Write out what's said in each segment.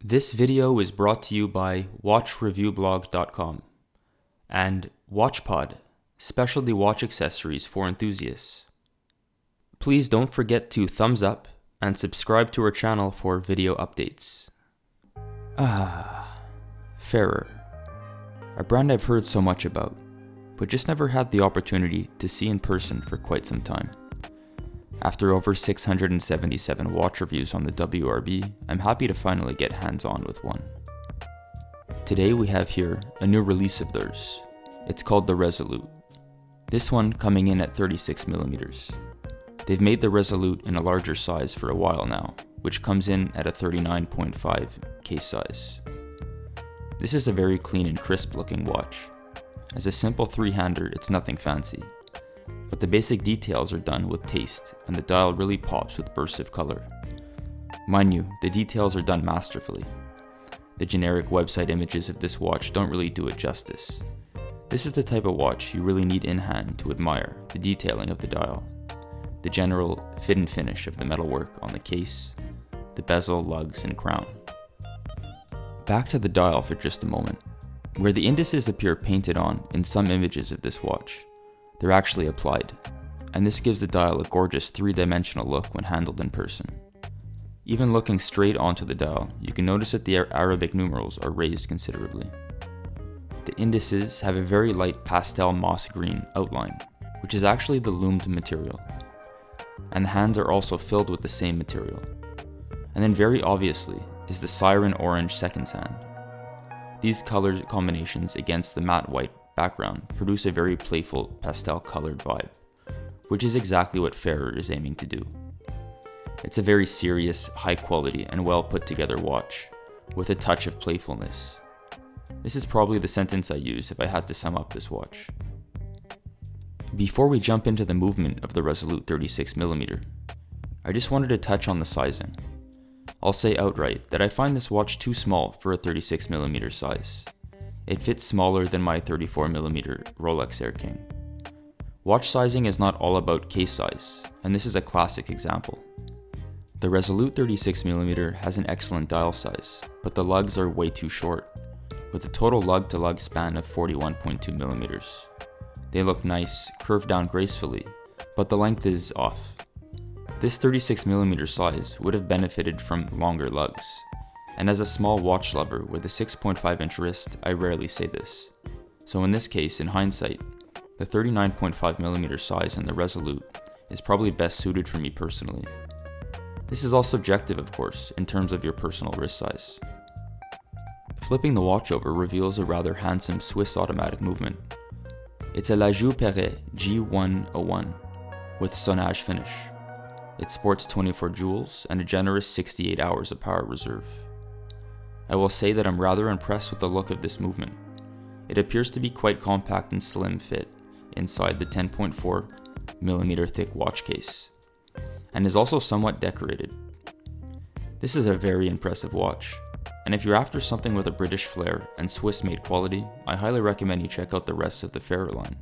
This video is brought to you by watchreviewblog.com and WatchPod, specialty watch accessories for enthusiasts. Please don't forget to thumbs up and subscribe to our channel for video updates. Farer, a brand I've heard so much about, but just never had the opportunity to see in person for quite some time. After over 677 watch reviews on the WRB, I'm happy to finally get hands-on with one. Today we have here a new release of theirs. It's called the Resolute. This one coming in at 36mm. They've made the Resolute in a larger size for a while now, which comes in at a 39.5 case size. This is a very clean and crisp looking watch. As a simple three-hander, it's nothing fancy. But the basic details are done with taste, and the dial really pops with bursts of color. Mind you, the details are done masterfully. The generic website images of this watch don't really do it justice. This is the type of watch you really need in hand to admire the detailing of the dial, the general fit and finish of the metalwork on the case, the bezel, lugs, and crown. Back to the dial for just a moment. Where the indices appear painted on in some images of this watch, they're actually applied, and this gives the dial a gorgeous three-dimensional look when handled in person. Even looking straight onto the dial, you can notice that the Arabic numerals are raised considerably. The indices have a very light pastel moss green outline, which is actually the loomed material, and the hands are also filled with the same material. And then very obviously is the siren orange seconds hand. These color combinations against the matte white background produce a very playful pastel colored vibe, which is exactly what Farer is aiming to do. It's a very serious, high quality, and well put together watch, with a touch of playfulness. This is probably the sentence I use if I had to sum up this watch. Before we jump into the movement of the Resolute 36mm, I just wanted to touch on the sizing. I'll say outright that I find this watch too small for a 36mm size. It fits smaller than my 34mm Rolex Air King. Watch sizing is not all about case size, and this is a classic example. The Resolute 36mm has an excellent dial size, but the lugs are way too short, with a total lug-to-lug span of 41.2mm. They look nice, curved down gracefully, but the length is off. This 36mm size would have benefited from longer lugs. And as a small watch lover with a 6.5-inch wrist, I rarely say this. So in this case, in hindsight, the 39.5mm size in the Resolute is probably best suited for me personally. This is all subjective, of course, in terms of your personal wrist size. Flipping the watch over reveals a rather handsome Swiss automatic movement. It's a La Joux Perret G101 with sonnage finish. It sports 24 joules and a generous 68 hours of power reserve. I will say that I'm rather impressed with the look of this movement. It appears to be quite compact and slim fit inside the 10.4mm thick watch case, and is also somewhat decorated. This is a very impressive watch, and if you're after something with a British flair and Swiss-made quality, I highly recommend you check out the rest of the Farer line.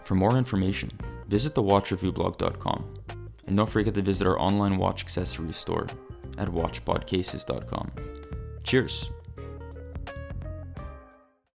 For more information, visit the watchreviewblog.com, and don't forget to visit our online watch accessories store at watchpodcases.com. Cheers!